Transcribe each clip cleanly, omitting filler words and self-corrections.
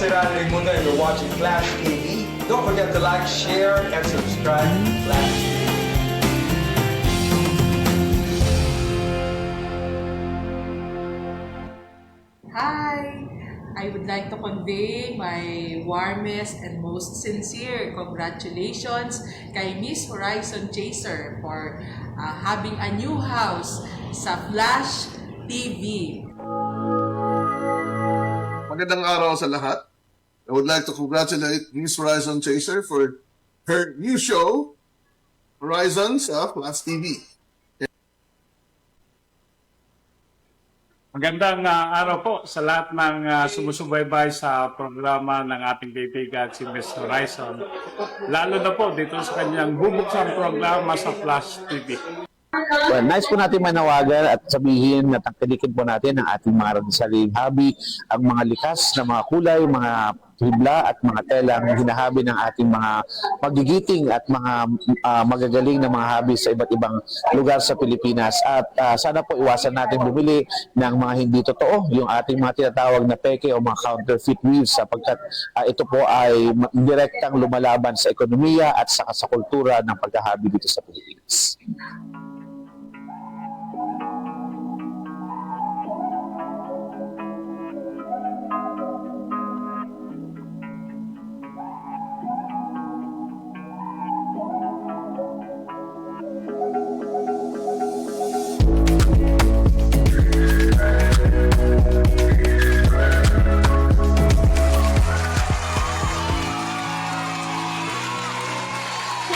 Veterano Raimundo and you're watching Flash TV. Don't forget to like, share, and subscribe to Flash TV. Hi! I would like to convey my warmest and most sincere congratulations kay Miss Horizon Chaser for having a new house sa Flash TV. Magandang araw sa lahat. I would like to congratulate Miss Horizon Chaser for her new show, Horizon sa Flash TV. Magandang araw po sa lahat ng sumusubaybay sa programa ng ating kaibigan si Miss Horizon. Lalo na po dito sa kanyang bubuksang programa sa Flash TV. Well, nice po natin manawagan at sabihin na tangkilikin po natin ang ating mga sariling hobby, ang mga likas na mga kulay, mga hibla at mga telang hinahabi ng ating mga magigiting at mga magagaling na mga hobby sa iba't ibang lugar sa Pilipinas. At sana po iwasan natin bumili ng mga hindi totoo, yung ating mga tinatawag na peke o mga counterfeit weaves sapagkat ito po ay direktang lumalaban sa ekonomiya at sa kultura ng paghahabi dito sa Pilipinas.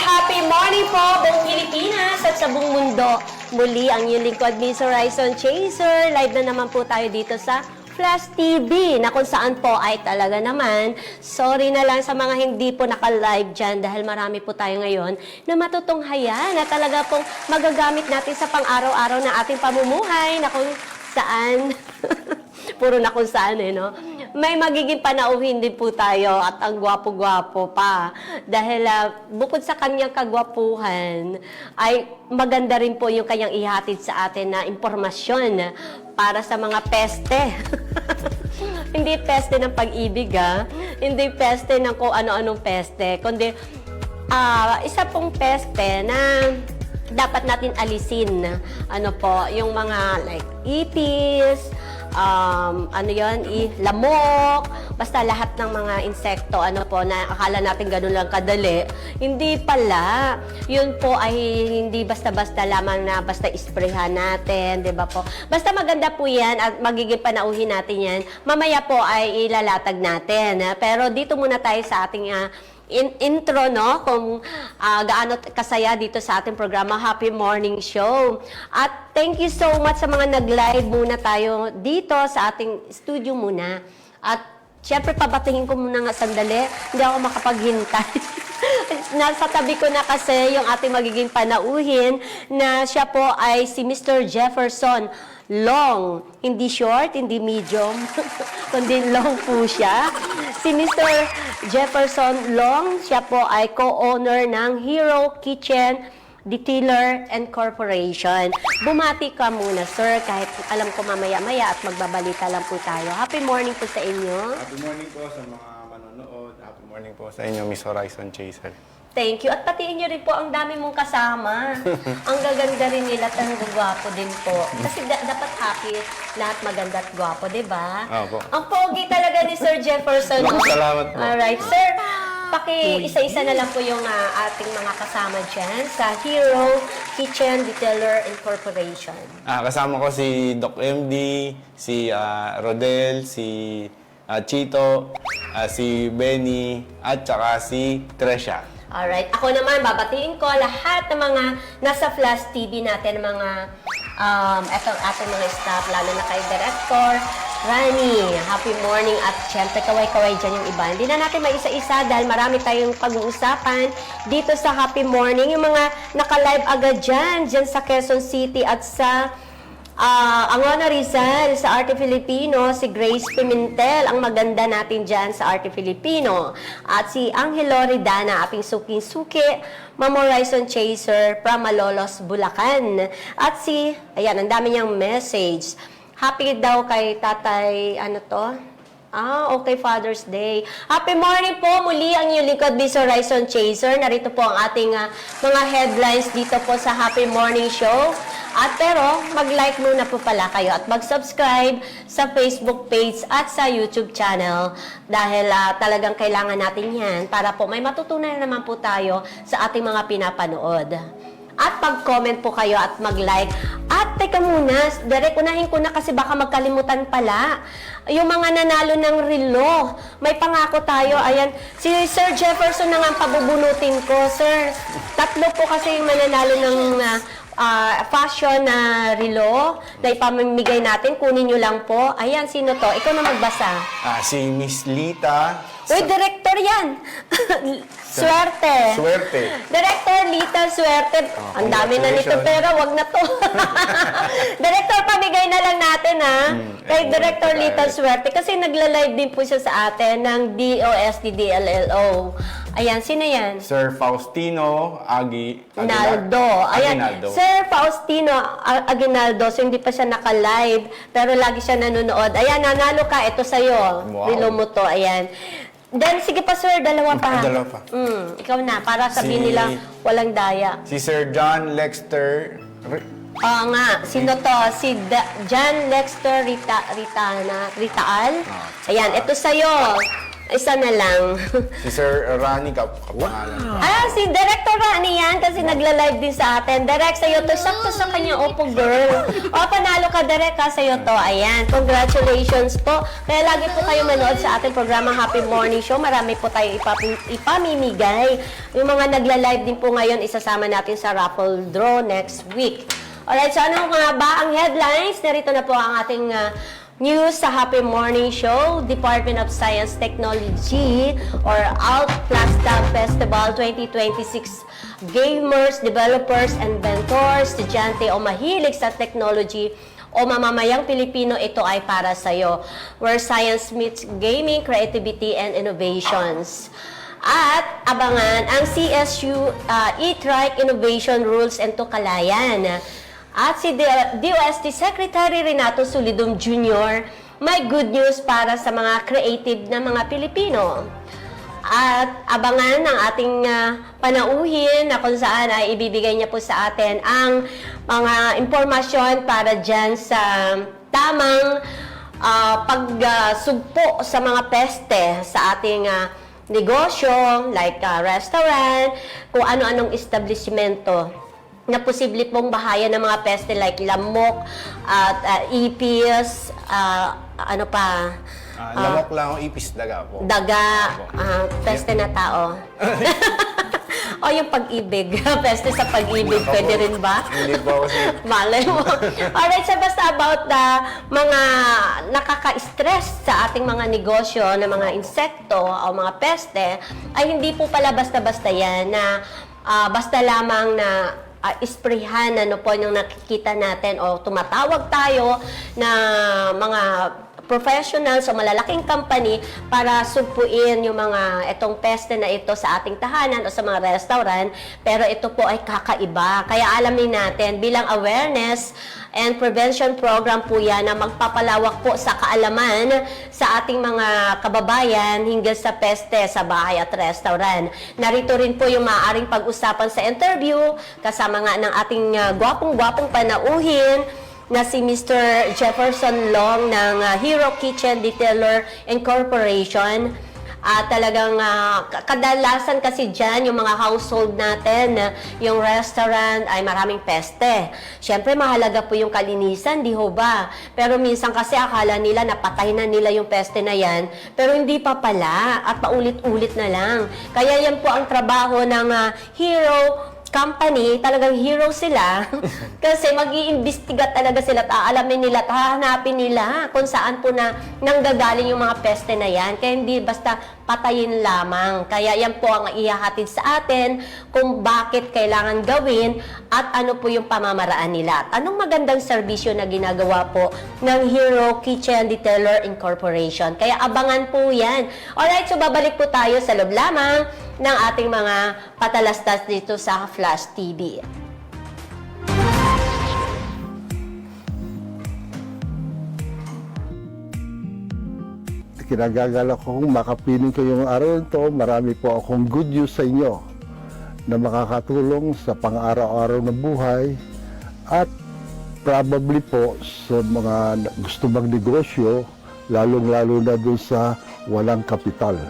Happy morning po, buong Pilipinas at sa buong mundo. Muli ang inyong lingkod, Miss Horizon Chaser. Live na naman po tayo dito sa Flash TV na kung saan po ay talaga naman, sorry na lang sa mga hindi po naka-live dyan dahil marami po tayo ngayon na matutunghayan na talaga pong magagamit natin sa pang-araw-araw na ating pamumuhay na kung saan, puro na kung saan no? May magiging panauhin din po tayo at ang gwapo-gwapo pa. Dahil bukod sa kanyang kagwapuhan, ay maganda rin po yung kanyang ihatid sa atin na impormasyon para sa mga peste. Hindi peste ng pag-ibig, hindi peste ng kung ano-anong peste, kundi isa pong peste na dapat natin alisin. Ano po, yung mga like ipis, ano yon, lamok, basta lahat ng mga insekto, ano po, na akala natin ganun lang kadali. Hindi pala. Yun po ay hindi basta-basta lamang na basta isprayhan natin, di ba po? Basta maganda po yan at magiging panauhin natin yan. Mamaya po ay ilalatag natin. Pero dito muna tayo sa ating intro, no? Kung gaano kasaya dito sa ating programa, Happy Morning Show. At thank you so much sa mga nag-live muna tayo dito sa ating studio muna. At syempre, pabatingin ko muna nga sandali. Hindi ako makapaghintay. Nasa tabi ko na kasi yung ating magiging panauhin na siya po ay si Mr. Jefferson Long. Hindi short, hindi medium, kundi long po siya. Si Mr. Jefferson Long, siya po ay co-owner ng Hero Kitchen Detailer and Corporation. Bumati ka muna, sir, kahit alam ko mamaya-maya at magbabalita lang po tayo. Happy morning po sa inyo. Happy morning po sa mga manonood. Happy morning po sa inyo, Miss Horizon Chaser. Thank you. At patiin niyo rin po, ang dami mong kasama. Ang gaganda rin nila at ang gwapo din po. Kasi dapat happy, lahat maganda at gwapo, di ba? Opo. Ang pogi talaga ni Sir Jefferson. Salamat po. Alright, sir. Isa-isa na lang po yung ating mga kasama dyan sa Hero Kitchen Detailer and Corporation. Kasama ko si Doc MD, si Rodel, si Chito, si Benny, at saka si Tresha. Alright. Ako naman, babatiin ko lahat ng mga nasa Flash TV natin, mga etong ating mga staff, lalo na kay Director Rani. Happy morning at syempre kaway-kaway dyan yung iba. Hindi na natin maisa-isa dahil marami tayong pag-uusapan dito sa Happy Morning. Yung mga naka-live agad dyan sa Quezon City at sa Angona Rizal, sa Arte Filipino, si Grace Pimentel, ang maganda natin dyan sa Arte Filipino. At si Angelo Ridana, aping suking-suki, Ma'am Horizon Chaser, from Malolos, Bulacan. At ayan, ang dami niyang message. Happy daw kay Tatay, ano to? Okay, Father's Day. Happy morning po muli ang inyong lingkod, Miss Horizon Chaser. Narito po ang ating mga headlines dito po sa Happy Morning Show. At pero, mag-like muna po pala kayo at mag-subscribe sa Facebook page at sa YouTube channel dahil talagang kailangan natin yan para po may matutunan naman po tayo sa ating mga pinapanood. At pag-comment po kayo at mag-like. At teka muna, direct unahin ko na kasi baka magkalimutan pala. Yung mga nanalo ng relo, may pangako tayo. Ayan, si Sir Jefferson na nga ang pabubunutin ko. Sir, 3 po kasi yung mananalo ng fashion na relo na ipamimigay natin. Kunin nyo lang po. Ayan, sino to? Ikaw na magbasa. Si Miss Lita. Uy, director yan! Swerte! Director Lita Swerte. Ang dami na nito congratulations. pero wag na to. Director, pamigay na lang natin ha. Kay Director Lita Swerte. Kasi nagla-live din po siya sa atin ng DOST-DLLO. Ayan, sino yan? Sir Faustino Aguinaldo. Ayan, Aguinaldo. Sir Faustino Aguinaldo, so hindi pa siya naka-live, pero lagi siya nanonood. Ayan, nanalo ka, ito sa'yo. Wow. Relo mo to, ayan. Then, sige pa sir, dalawa pa. Dalawa pa. Ikaw na, para sabihin nila walang daya. Si Sir John Lexter. Oo nga, sino to? Si John Lexter Ritaal. Ayan, ito sa'yo. Isa na lang. Si Sir Rani kapangalan. Si Director Rani yan kasi nagla-live din sa atin. Direct, sa'yo to. Sakto sa kanya. Opo, girl. Panalo ka, Direct, ha? Sa'yo to. Ayan. Congratulations po. Kaya lagi po kayo manood sa ating programa Happy Morning Show. Marami po tayo ipamimigay. Yung mga nagla-live din po ngayon, isasama natin sa raffle draw next week. Alright, so ano nga ba ang headlines? Narito na po ang ating news sa Happy Morning Show. Department of Science Technology or ALT Flagstaff Festival 2026. Gamers, developers, inventors, estudyante o mahilig sa technology o mamamayang Pilipino, ito ay para sa'yo. Where science meets gaming, creativity, and innovations. At abangan ang CSU e-trike Innovation Rules and Tukalayan. At si DOST Secretary Renato Solidum Jr. may good news para sa mga creative na mga Pilipino. At abangan ang ating panauhin na kung saan ay ibibigay niya po sa atin ang mga impormasyon para dyan sa tamang pagsugpo sa mga peste sa ating negosyo, like restaurant, kung ano-anong establishmento na posible pong bahaya ng mga peste like lamok at ipis, ano pa? Lamok lang, ipis, daga po. Daga, peste na tao. O yung pag-ibig, peste sa pag-ibig, pwede rin ba? Hindi po kasi. Malay mo. Alright, so basta about the mga nakaka-stress sa ating mga negosyo na mga insekto o mga peste, ay hindi po pala basta-basta yan na basta lamang na isprehan ano po yung nakikita natin o tumatawag tayo na mga professionals o malalaking company para sugpuin yung mga itong peste na ito sa ating tahanan o sa mga restaurant, pero ito po ay kakaiba. Kaya alamin natin bilang awareness and prevention program po yan na magpapalawak po sa kaalaman sa ating mga kababayan hinggil sa peste sa bahay at restaurant. Narito rin po yung maaaring pag-usapan sa interview kasama nga ng ating gwapong-gwapong panauhin na si Mr. Jefferson Long ng Hero Kitchen Detailer Incorporation. Talagang kadalasan kasi dyan, yung mga household natin, yung restaurant ay maraming peste. Siyempre, mahalaga po yung kalinisan, di ho ba? Pero minsan kasi akala nila napatay na nila yung peste na yan, pero hindi pa pala at paulit-ulit na lang. Kaya yan po ang trabaho ng Hero Company, talagang hero sila kasi mag-iimbestiga talaga sila at aalamin nila at hahanapin nila kung saan po na nanggagaling yung mga peste na yan. Kaya hindi basta patayin lamang. Kaya yan po ang ihahatid sa atin kung bakit kailangan gawin at ano po yung pamamaraan nila. At anong magandang serbisyo na ginagawa po ng Hero Kitchen Detailer Incorporation. Kaya abangan po yan. Alright, so babalik po tayo sa loob lamang ng ating mga patalastas dito sa Flash TV. kinagagalak kong makapiling ko yung araw nito. Marami po akong good news sa inyo na makakatulong sa pang-araw-araw na buhay at probably po sa mga gusto magnegosyo, lalong-lalo na doon sa walang kapital.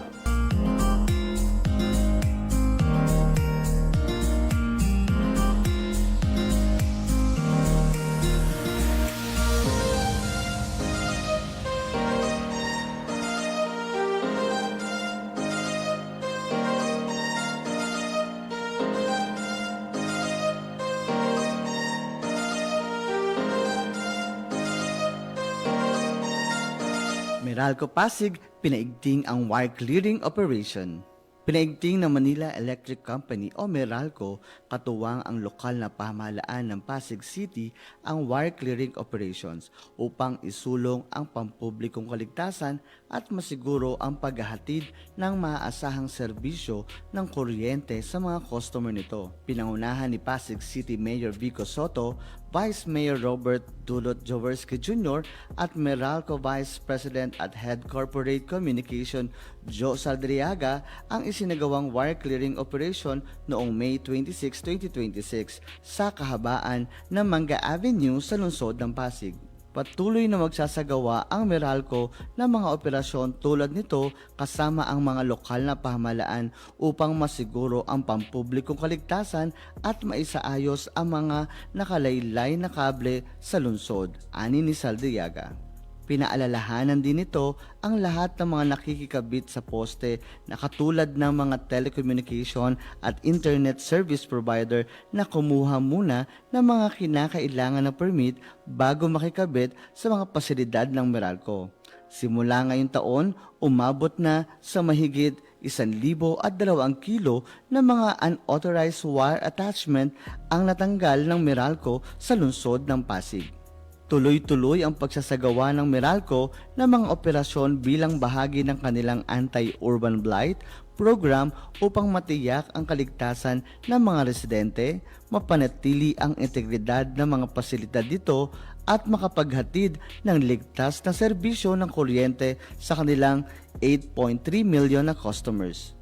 Meralco Pasig, pinaigting ang wire clearing operation. Pinaigting ng Manila Electric Company o Meralco, katuwang ang lokal na pamahalaan ng Pasig City ang wire clearing operations upang isulong ang pampublikong kaligtasan at masiguro ang paghahatid ng maaasahang serbisyo ng kuryente sa mga customer nito. Pinangunahan ni Pasig City Mayor Vico Soto, Vice Mayor Robert Dulot Jaworski Jr. at Meralco Vice President at Head Corporate Communication Joe Saldriaga ang isinagawang wire clearing operation noong May 26, 2026 sa kahabaan ng Manga Avenue sa lungsod ng Pasig. Patuloy na magsasagawa ang Meralco ng mga operasyon tulad nito kasama ang mga lokal na pamahalaan upang masiguro ang pampublikong kaligtasan at maisaayos ang mga nakalaylay na kable sa lungsod, ani ni Saldriaga. Pinaalalahanan din nito ang lahat ng mga nakikikabit sa poste na katulad ng mga telecommunication at internet service provider na kumuha muna ng mga kinakailangan na permit bago makikabit sa mga pasilidad ng Meralco. Simula ngayong taon, umabot na sa mahigit 1,200 kilo ng mga unauthorized wire attachment ang natanggal ng Meralco sa lungsod ng Pasig. Tuloy-tuloy ang pagsasagawa ng Meralco ng mga operasyon bilang bahagi ng kanilang anti-urban blight program upang matiyak ang kaligtasan ng mga residente, mapanatili ang integridad ng mga pasilidad dito at makapaghatid ng ligtas na serbisyo ng kuryente sa kanilang 8.3 million na customers.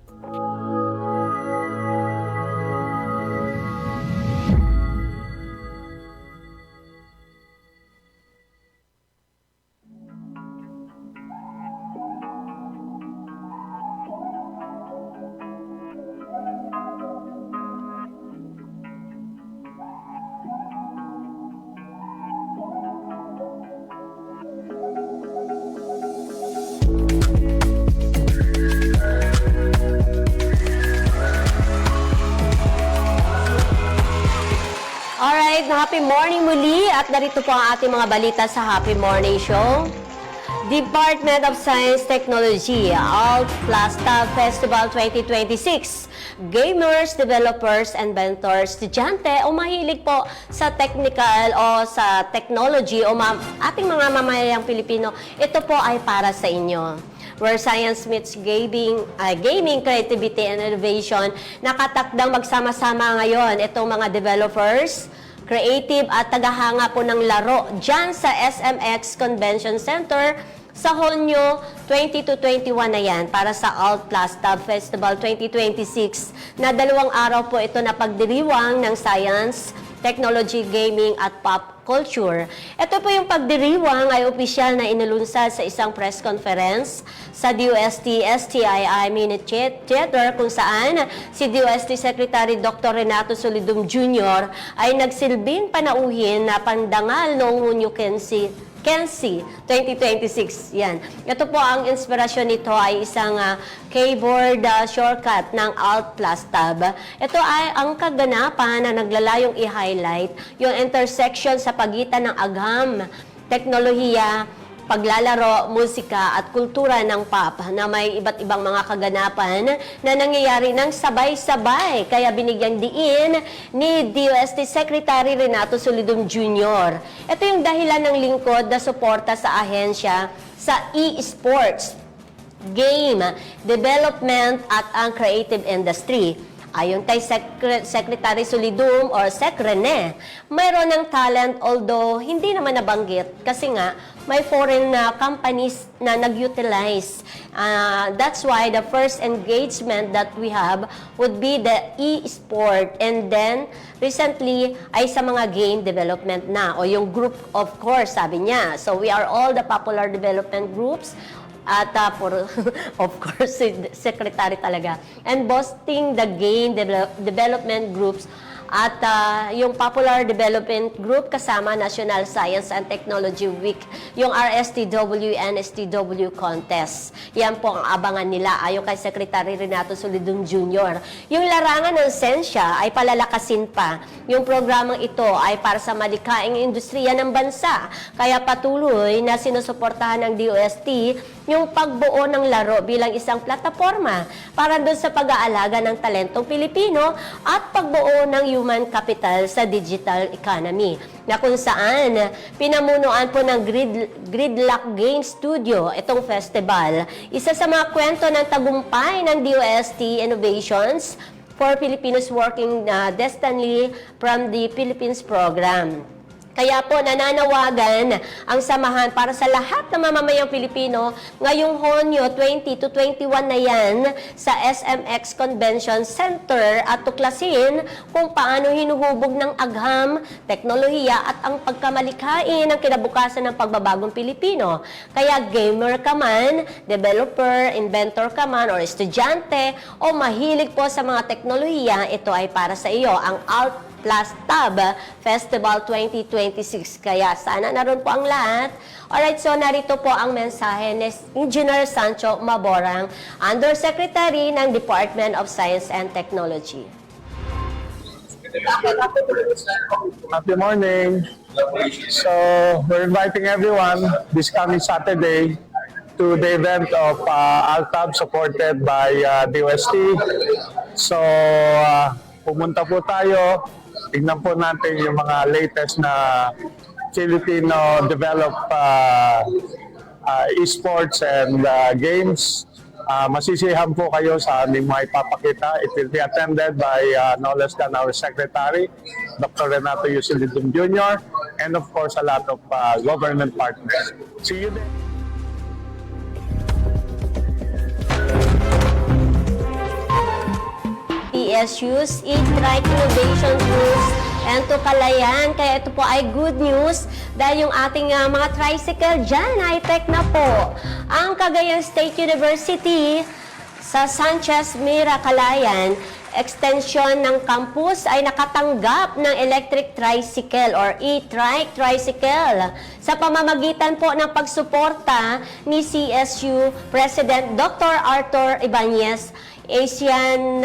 Alright, happy morning muli at narito po ang ating mga balita sa Happy Morning Show. Department of Science Technology, Alt Plasta Festival 2026. Gamers, developers, inventors, estudyante o mahilig po sa technical o sa technology o ating mga mamamayang Pilipino, ito po ay para sa inyo. Where science meets gaming, creativity, and innovation, nakatakdang magsama-sama ngayon itong mga developers, creative at tagahanga po ng laro dyan sa SMX Convention Center sa Hunyo 20 to 21 na yan para sa Alt Plasta Festival 2026 na 2 araw po ito na pagdiriwang ng science, technology, gaming at pop culture. Ito po yung pagdiriwang ay opisyal na inilunsad sa isang press conference sa DOST STII Minute Theater kung saan si DOST Secretary Dr. Renato Solidum Jr. ay nagsilbing panauhin na pandangal noong Hunyo Kensi 2026. Yan. Ito po ang inspirasyon nito ay isang keyboard shortcut ng Alt Plus Tab. Ito ay ang kaganapan na naglalayong i-highlight yung intersection sa pagitan ng agham, teknolohiya, paglalaro, musika at kultura ng pop na may iba't ibang mga kaganapan na nangyayari ng sabay-sabay. Kaya binigyang diin ni DOST Secretary Renato Solidum Jr. Ito yung dahilan ng lingkod na suporta sa ahensya sa e-sports, game, development at ang creative industry. Ayon kay Secretary Solidum or Sec Rene, mayroon ng talent although hindi naman nabanggit kasi nga may foreign companies na nag-utilize. That's why the first engagement that we have would be the e-sport, and then recently ay sa mga game development na, o yung group of course sabi niya. So we are all the popular development groups at of course si secretary talaga, and boosting the game development groups at yung Popular Development Group kasama National Science and Technology Week, yung RSTW and STW contest. Yan po ang abangan nila ayon kay Secretary Renato Solidum Jr. Yung larangan ng sensya ay palalakasin pa. Yung programang ito ay para sa malikaing industriya ng bansa. Kaya patuloy na sinusuportahan ng DOST yung pagbuo ng laro bilang isang plataforma para doon sa pag-aalaga ng talentong Pilipino at pagbuo ng human capital sa digital economy, na kung saan pinamunuan po ng Gridlock Game Studio itong festival. Isa sa mga kwento ng tagumpay ng DOST Innovations for Filipinos Working Destiny from the Philippines program. Kaya po nananawagan ang samahan para sa lahat ng mamamayang Pilipino ngayong Hunyo 20 to 21 na yan sa SMX Convention Center at tuklasin kung paano hinuhubog ng agham, teknolohiya at ang pagkamalikhain ng kinabukasan ng pagbabagong Pilipino. Kaya gamer ka man, developer, inventor ka man, o estudyante o mahilig po sa mga teknolohiya, ito ay para sa iyo ang Alt Plus Tab Festival 2026. Kaya sana naroon po ang lahat. Alright, so narito po ang mensahe ni Engineer Sancho Maborang, Undersecretary ng Department of Science and Technology. Happy morning. So, we're inviting everyone this coming Saturday to the event of ALTAB supported by DOST. So, pumunta po tayo. Tingnan po natin yung mga latest na Filipino-developed esports and games. Masisiyahan po kayo sa aming mga ipapakita. It will be attended by no less than our Secretary, Dr. Renato Yusilidum Jr., and of course a lot of government partners. See you there. PSU's e-trike innovation tools and to Kalayan. Kaya ito po ay good news dahil yung ating mga tricycle dyan, high-tech na po. Ang Cagayan State University sa Sanchez Mira, Kalayan, extension ng campus ay nakatanggap ng electric tricycle or e-trike tricycle sa pamamagitan po ng pagsuporta ni CSU President Dr. Arthur Ibanez, Asian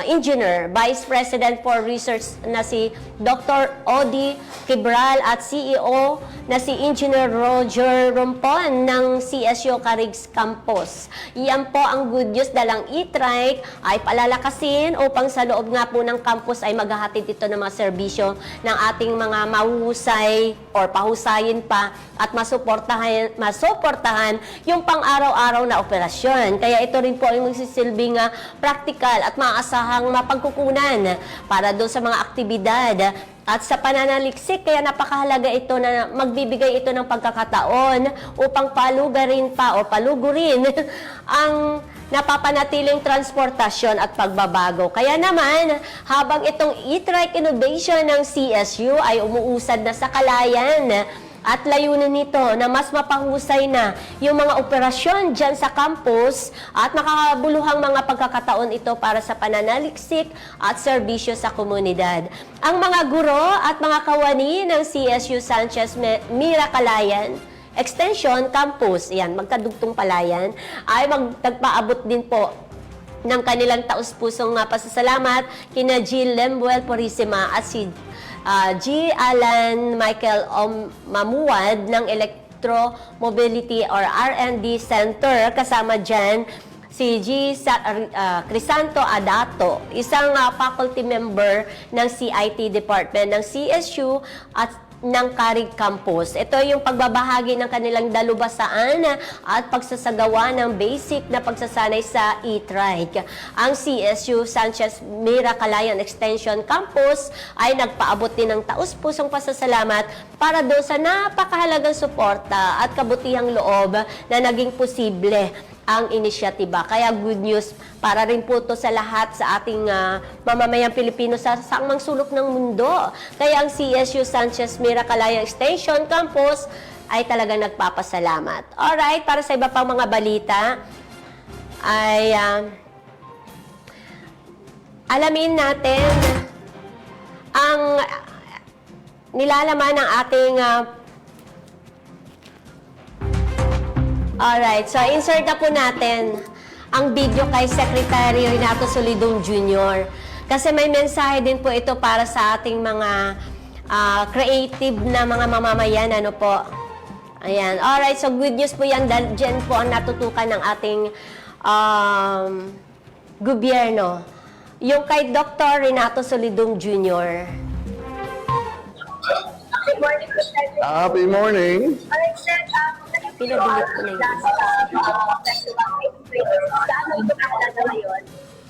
Engineer, Vice President for Research na si Dr. Odi Kibral at CEO na si Engineer Roger Rompon ng CSU Carrigs Campus. Iyan po ang good news dahil ang e-trike ay palalakasin upang sa loob nga po ng campus ay maghahatid ito ng mga serbisyo ng ating mga mahuhusay or pahusayin pa at masuportahan yung pang-araw-araw na operasyon. Kaya ito rin po ay magsisilbing practical at maaasahang mapagkukunan para doon sa mga aktibidad at sa pananaliksik. Kaya napakahalaga ito na magbibigay ito ng pagkakataon upang palugarin pa o palugurin ang napapanatiling transportasyon at pagbabago. Kaya naman, habang itong e-trike innovation ng CSU ay umuusad na sa Kalayan, at layunin nito na mas mapahusay na yung mga operasyon dyan sa campus at makakabuluhang mga pagkakataon ito para sa pananaliksik at serbisyo sa komunidad. Ang mga guro at mga kawani ng CSU Sanchez Mira Kalayan Extension Campus, yan, magkadugtong palayan, ay magtagpaabot din po ng kanilang taus-pusong pasasalamat kina Jill Lemuel Purisima at si G. Alan Michael Mamuad ng Electromobility or R&D Center. Kasama dyan si G. Crisanto Adato, isang faculty member ng CIT Department ng CSU at ng Carig Campus. Ito yung pagbabahagi ng kanilang dalubhasaan at pagsasagawa ng basic na pagsasanay sa e-trike. Ang CSU Sanchez Mira Calayan Extension Campus ay nagpaabot din ng taus-pusong pasasalamat para doon sa napakahalagang suporta at kabutihang loob na naging posible ang inisyatiba. Kaya good news para rin po to sa lahat sa ating mamamayang Pilipino sa saang sulok ng mundo. Kaya ang CSU Sanchez Mira Calayan Extension Campus ay talagang nagpapasalamat. Alright, para sa iba pang mga balita ay alamin natin ang nilalaman ng ating alright, so insert na po natin ang video kay Secretary Renato Solidum Jr. Kasi may mensahe din po ito para sa ating mga creative na mga mamamayan. Ano po? Ayan. Alright, so good news po yan. Dyan po ang natutukan ng ating gobyerno. Yung kay Dr. Renato Solidum Jr. Good morning, Mr. Happy morning. Alright, sir. Pinabilit ko na yun. Saan ito nakalaga ngayon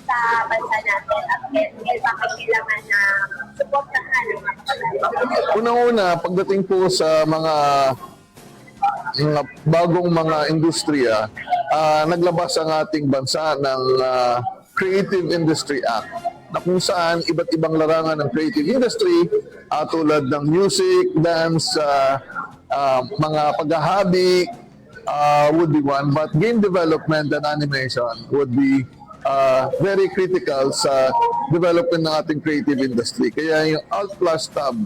sa bansa natin at may pakailangan na supportahan ng mga kapatid? Unang-una, pagdating po sa mga bagong mga industriya, naglabas ang ating bansa ng Creative Industry Act na kung saan iba't ibang larangan ng creative industry tulad ng music, dance, mga paghahabi would be one, but game development and animation would be very critical sa development ng ating creative industry. Kaya yung Alt Plus Tab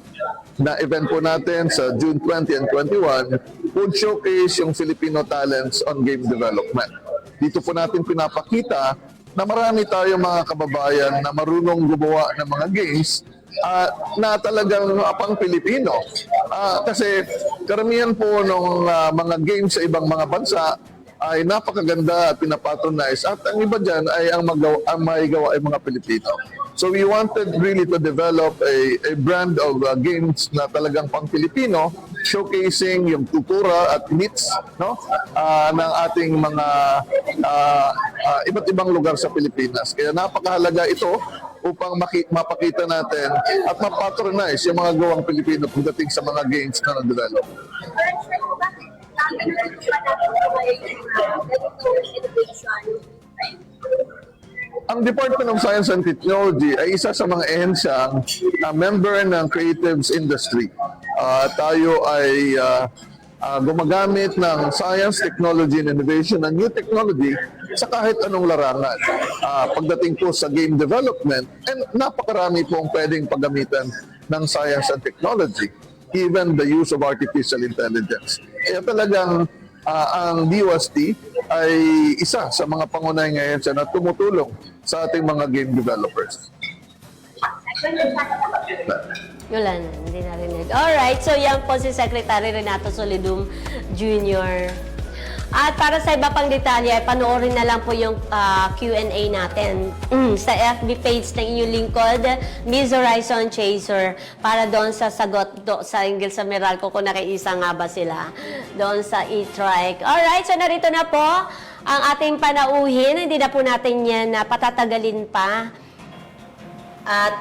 na event po natin sa June 20 and 21 would showcase yung Filipino talents on game development. Dito po natin pinapakita na marami tayong mga kababayan na marunong gumawa ng mga games na talagang pang Pilipino. Kasi karamihan po ng mga games sa ibang mga bansa ay napakaganda at pinapatronize at ang iba dyan ay ang maigawa ay mga Pilipino. So we wanted really to develop a brand of games na talagang pang Pilipino, showcasing yung kultura at myths, no, ng ating mga iba't ibang lugar sa Pilipinas. Kaya napakahalaga ito upang mapakita natin at mapatronize yung mga gawang Pilipino pagdating sa mga games na na-develop. Alright, sir. Bakit natin yung innovation? Ang Department of Science and Technology ay isa sa mga ehensyang member ng creatives industry. Tayo ay gumagamit ng science, technology, and innovation and new technology sa kahit anong larangan. Pagdating po sa game development, and napakarami pong pwedeng paggamitan ng science and technology, even the use of artificial intelligence. Kaya talagang ang DOST ay isa sa mga pangunahing ahensya na tumutulong sa ating mga game developers. Wala na, hindi narinig. Alright, so yan po si Secretary Renato Solidum Jr. At para sa iba pang detalye, panoorin na lang po yung Q&A natin sa FB page ng inyong lingkod, Miss Horizon Chaser, para doon sa sagot sa Ingil sa Meralco kung nakiisa nga ba sila doon sa e-trike. Alright, so narito na po ang ating panauhin. Hindi na po natin yan patatagalin pa. At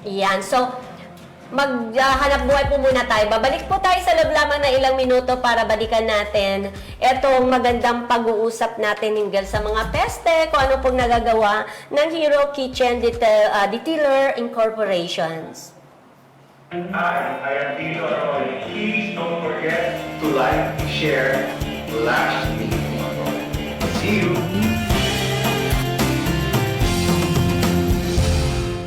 yan, so maghanap buhay po muna tayo. Babalik po tayo sa loob lamang na ilang minuto para balikan natin itong magandang pag-uusap natin hinggil sa mga peste, kung ano pong nagagawa ng Hero Kitchen Detailer Incorporations. I am Tito Arroyo. Please don't forget to like, share, Flash TV. See you!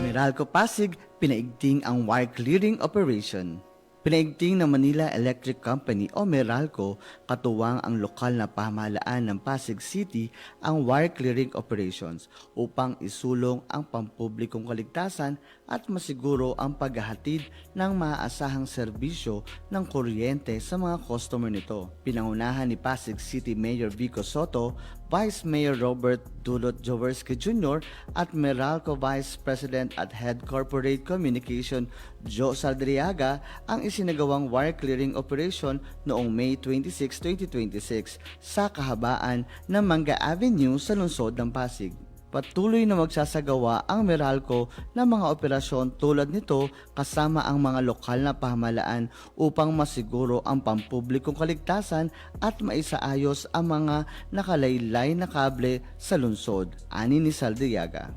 Meralco Pasig, pinaigting ang wire clearing operation. Pinaigting ng Manila Electric Company o Meralco, katuwang ang lokal na pamahalaan ng Pasig City ang wire clearing operations upang isulong ang pampublikong kaligtasan at masiguro ang paghahatid ng maaasahang serbisyo ng kuryente sa mga customer nito. Pinangunahan ni Pasig City Mayor Vico Soto, Vice Mayor Robert Dulot Jaworski Jr. at Meralco Vice President at Head Corporate Communication Joe Saldriaga ang isinagawang wire clearing operation noong May 26, 2026 sa kahabaan ng Manga Avenue sa lungsod ng Pasig. Patuloy na magsasagawa ang Meralco ng mga operasyon tulad nito kasama ang mga lokal na pamahalaan upang masiguro ang pampublikong kaligtasan at maisaayos ang mga nakalaylay na kable sa lungsod, ani ni Saldriaga.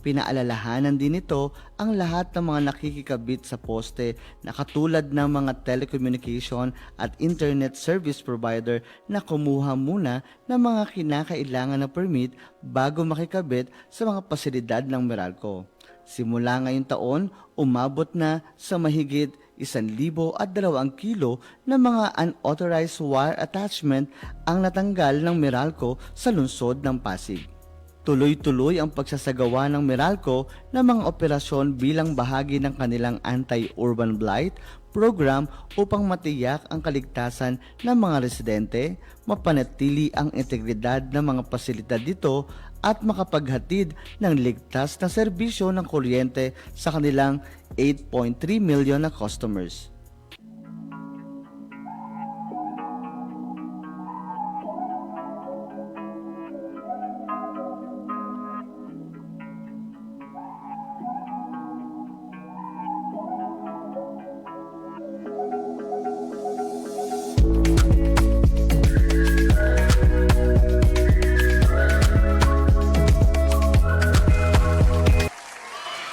Pinaalalahanan din ito ang lahat ng mga nakikikabit sa poste na katulad ng mga telecommunication at internet service provider na kumuha muna ng mga kinakailangan na permit bago makikabit sa mga pasilidad ng Meralco. Simula ngayong taon, umabot na sa mahigit 1,200 kilo ng mga unauthorized wire attachment ang natanggal ng Meralco sa lungsod ng Pasig. Tuloy-tuloy ang pagsasagawa ng Meralco ng mga operasyon bilang bahagi ng kanilang anti-urban blight program upang matiyak ang kaligtasan ng mga residente, mapanatili ang integridad ng mga pasilidad dito at makapaghatid ng ligtas na serbisyo ng kuryente sa kanilang 8.3 million na customers.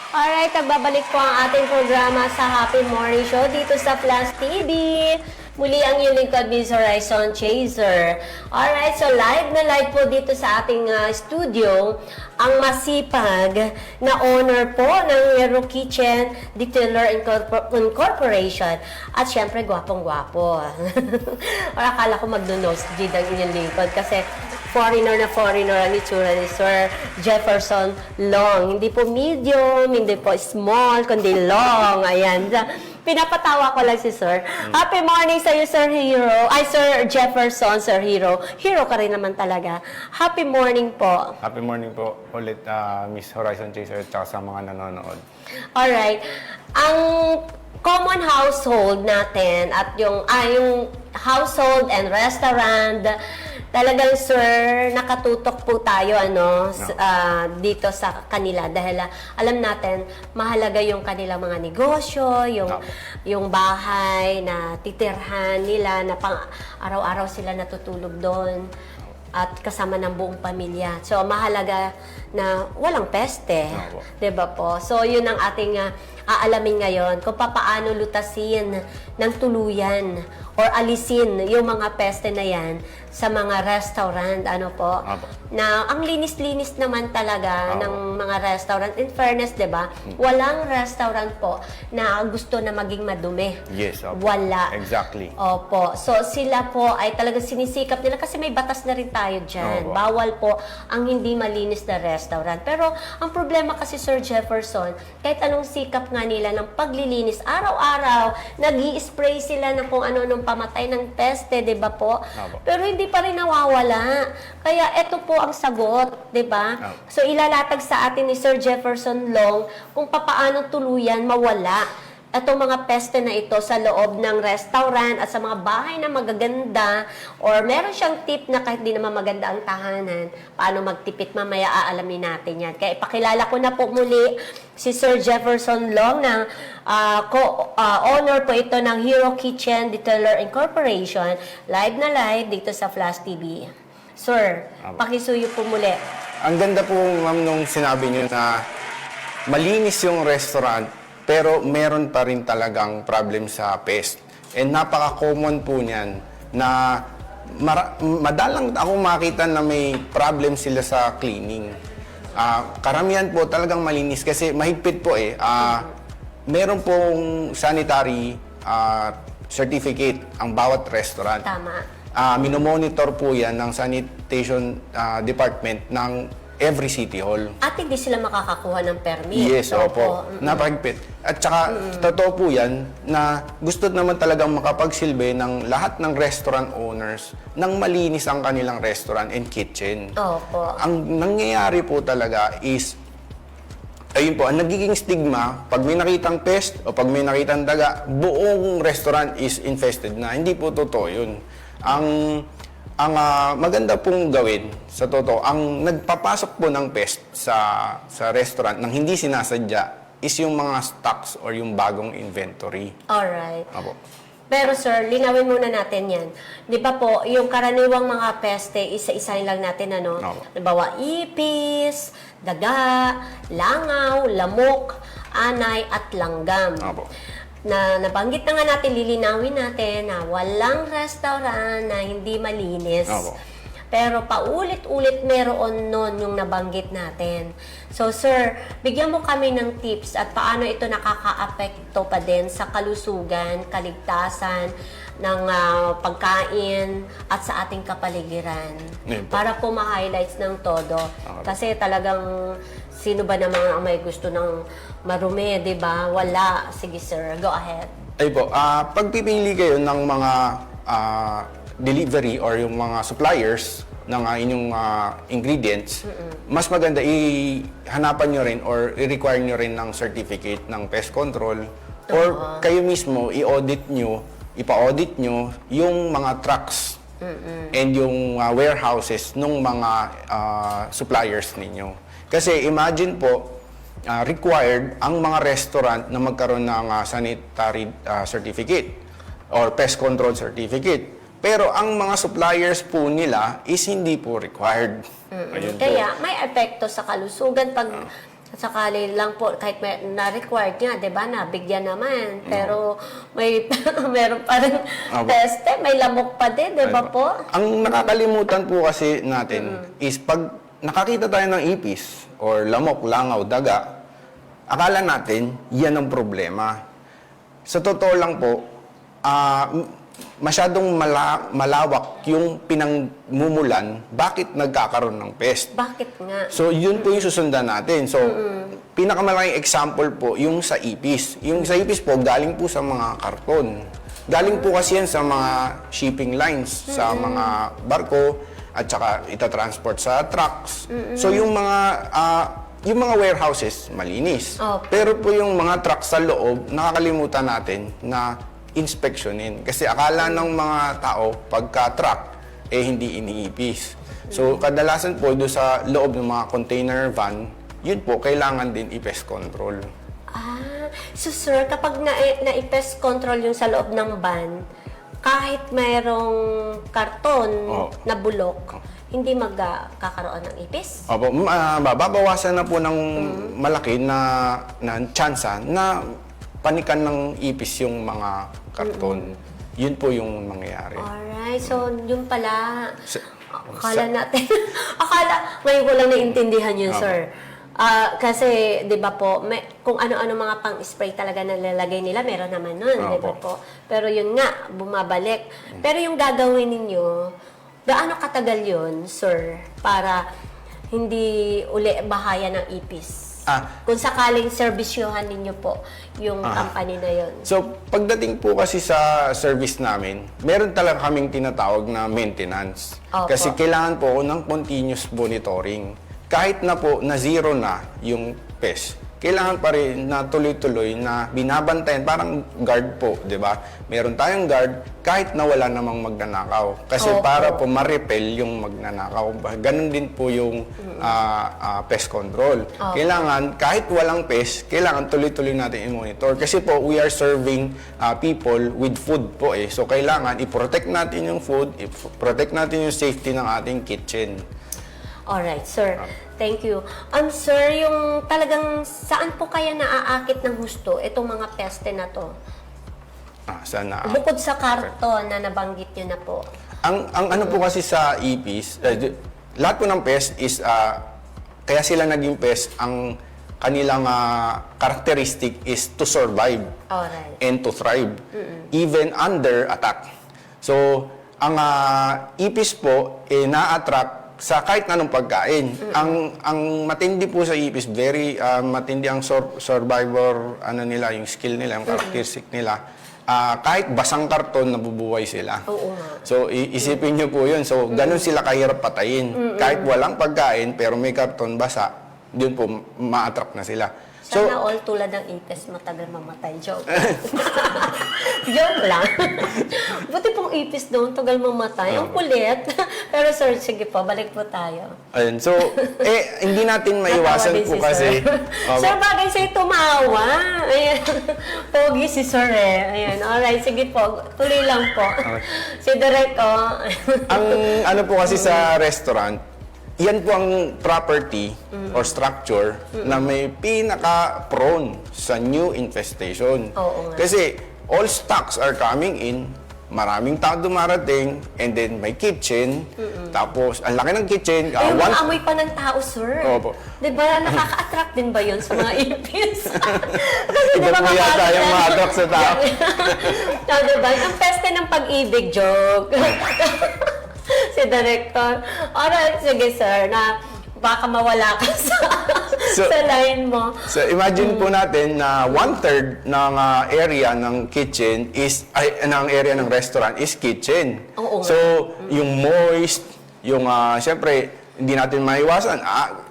Alright, nagbabalik po ang ating programa sa Happy Morning Show dito sa Flash TV. Muli ang inyong lingkod, Miss Horizon Chaser. Alright, so live na live po dito sa ating studio ang masipag na owner po ng Hero Kitchen Detailer Incorporation. At syempre, gwapong-gwapo. Or akala ko magdo-nosebleed ang inyong lingkod kasi foreigner ang itsura ni Sir Jefferson Long. Hindi po medium, hindi po small, kundi long. Ayan. Pinapatawa ko lang si Sir. Happy morning sa iyo, Sir Hero. Ay, Sir Jefferson, Sir Hero. Hero ka rin naman talaga. Happy morning po. Happy morning po ulit, Miss Horizon Chaser at sa mga nanonood. Alright. Ang common household natin at yung household and restaurant, talagang, Sir, nakatutok po tayo dito sa kanila dahil alam natin mahalaga yung kanilang mga negosyo, yung bahay na titirhan nila na pang araw-araw sila natutulog doon at kasama ng buong pamilya. So mahalaga na walang peste, 'di ba po? So yun ang ating aalamin ngayon kung paano lutasin ng tuluyan or alisin yung mga peste na yan sa mga restaurant, na ang linis-linis naman talaga ng mga restaurant. In fairness, 'di ba? Walang restaurant po na gusto na maging madumi. Yes, wala. Exactly. Opo. So sila po ay talagang sinisikap nila kasi may batas na rin tayo diyan. Bawal po ang hindi malinis na restaurant. Pero ang problema kasi, Sir Jefferson, kahit anong sikap nga nila ng paglilinis, araw-araw, nag-i-spray sila ng kung ano nung pamatay ng peste, 'di ba po? Pero hindi pa rin nawawala. Kaya ito po ang sagot, 'di ba? So ilalatag sa atin ni Sir Jefferson Long kung paano tuluyan mawala itong mga peste na ito sa loob ng restaurant at sa mga bahay na magaganda, or meron siyang tip na kahit di naman maganda ang tahanan, paano magtipid, mamaya aalamin natin yan. Kaya ipakilala ko na po muli si Sir Jefferson Long na owner po ito ng Hero Kitchen Detailer Incorporation, live na live dito sa Flash TV. Sir, pakisuyo po muli. Ang ganda po, ma'am, nung sinabi niyo na malinis yung restaurant pero meron pa rin talagang problem sa pest. And napaka-common po niyan na madalang ako makita na may problem sila sa cleaning. Karamihan po talagang malinis kasi mahigpit po meron pong sanitary certificate ang bawat restaurant. Tama. Minomonitor po yan ng sanitation department ng every city hall. At hindi sila makakakuha ng permit. Yes, opo. Napahigpit. At saka, totoo po yan na gusto naman talagang makapagsilbi ng lahat ng restaurant owners nang malinis ang kanilang restaurant and kitchen. Opo. Ang nangyayari po talaga is, ayun po, ang nagiging stigma, pag may nakitang pest o pag may nakitang daga, buong restaurant is infested na. Hindi po totoo yun. Ang maganda pong gawin, sa totoo, ang nagpapasok po ng pest sa restaurant nang hindi sinasadya is yung mga stocks or yung bagong inventory. Alright. Apo. Pero sir, linawin muna natin yan. Di ba po, yung karaniwang mga peste, isa-isahin lang natin, ano? Opo. Halimbawa, ipis, daga, langaw, lamok, anay, at langgam. Apo. Na nabanggit na nga natin, lilinawin natin na walang restaurant na hindi malinis. Opo. Pero paulit-ulit meron nun yung nabanggit natin. So sir, bigyan mo kami ng tips at paano ito nakaka-apekto pa din sa kalusugan, kaligtasan ng pagkain at sa ating kapaligiran. Para po ma-highlights ng todo. Kasi talagang sino ba naman ang may gusto ng marumi, di ba? Wala. Sige sir, go ahead. Ay po, pagpipili kayo ng mga delivery or yung mga suppliers ng inyong ingredients, mas maganda ihanapan nyo rin or i-require nyo rin ng certificate ng pest control or kayo mismo i-audit nyo, ipa-audit nyo yung mga trucks and yung warehouses ng mga suppliers ninyo. Kasi imagine po, required ang mga restaurant na magkaroon ng sanitary certificate or pest control certificate. Pero ang mga suppliers po nila is hindi po required. Ayun Kaya po. may epekto sa kalusugan pag sakali lang po, kahit may na-required nga, di ba, nabigyan naman. Pero may meron pa rin peste, may lamok pa din, di ba po? Ang nakakalimutan po kasi natin is pag nakakita tayo ng ipis or lamok, langaw, daga, akala natin yan ang problema. Sa totoo lang po, masyadong malawak yung pinangmumulan, bakit nagkakaroon ng pest. Bakit nga? So, yun po yung susundan natin. So, pinakamalaking example po, yung sa ipis. Yung sa ipis po, galing po sa mga karton. Galing po kasi yan sa mga shipping lines, sa mga barko, at saka itatransport sa trucks. So, yung mga warehouses, malinis. Pero po yung mga trucks sa loob, nakakalimutan natin na inspeksyonin. Kasi akala ng mga tao, pagka-truck, hindi iniipis. So, kadalasan po doon sa loob ng mga container van, yun po, kailangan din i-pest control. So sir, kapag na-pest control yung sa loob ng van, kahit mayroong karton na bulok, hindi magkakaroon ng ipis? Opo, babawasan na po ng malaki na tsansa na panikan ng ipis yung mga karton. Yun po yung mangyayari. Alright, so yun pala. Akala natin, ngayon ko lang naintindihan yun, sir. Kasi, di ba po, kung ano-ano mga pang-spray talaga nalalagay nila, meron naman nun, di ba po? Pero yun nga, bumabalik. Pero yung gagawin ninyo, gaano katagal yun, sir, para hindi uli bahaya ng ipis? Kung sakaling servisyohan ninyo po yung company na yun. So, pagdating po kasi sa service namin, meron talaga kaming tinatawag na maintenance. Kasi kailangan po ng continuous monitoring. Kahit na po na zero na yung pest, kailangan pa rin na tuloy-tuloy na binabantayan, parang guard po, di ba? Meron tayong guard kahit na wala namang magnanakaw. Kasi para po ma-repel yung magnanakaw. Ganun din po yung pest control. Kailangan, kahit walang pest, kailangan tuloy-tuloy natin i-monitor. Kasi po, we are serving people with food po eh. So, kailangan i-protect natin yung food, i-protect natin yung safety ng ating kitchen. Alright, sir. Thank you. Sir, yung talagang saan po kaya naaakit ng husto itong mga peste na to? Saan na? Bukod sa karton na nabanggit nyo na po. Ang ano po kasi sa ipis, lahat po ng pest is, kaya sila naging pest, ang kanilang characteristic is to survive and to thrive, even under attack. So, ang ipis po, na-attract sa kahit anong pagkain. Ang matindi po sa ipis, very matindi ang survivor, nila, yung skill nila, yung characteristic nila. Kahit basang karton, nabubuhay sila. Oo nga. So, isipin nyo po yun. So, ganun sila kahirap patayin. Kahit walang pagkain, pero may karton basa, yun po, ma-attract na sila. Sana all tulad ng ipis matagal mamatay. Joke. Joke lang. Buti pong ipis doon, tagal mamatay. Ang kulit. Pero sir, sige po, balik po tayo. Ayun. So, hindi natin maiwasan Natawa din po si kasi. Sir, sir bagay sa'yo tumawa. Ayan. Pogi si sir eh. Ayan. Alright, sige po. Tuloy lang po. Si Direk, Ang ano po kasi sa restaurant, yan po ang property or structure na may pinaka-prone sa new infestation. Oo nga. Kasi all stocks are coming in, maraming tao dumarating, and then may kitchen, tapos ang laki ng kitchen. yung amoy pa ng tao, sir. Opo. Diba, nakaka-attract din ba yun sa mga ipis? Kasi Iba po yata yung ma-attract sa tao. Diba, yung peste ng pag-ibig joke. Si Director. Alright, sige sir, na baka mawala ka sa line mo. So imagine po natin na 1/3 ng area ng kitchen is, ng area ng restaurant is kitchen. Oo. So yung moist, yung syempre hindi natin maiwasan.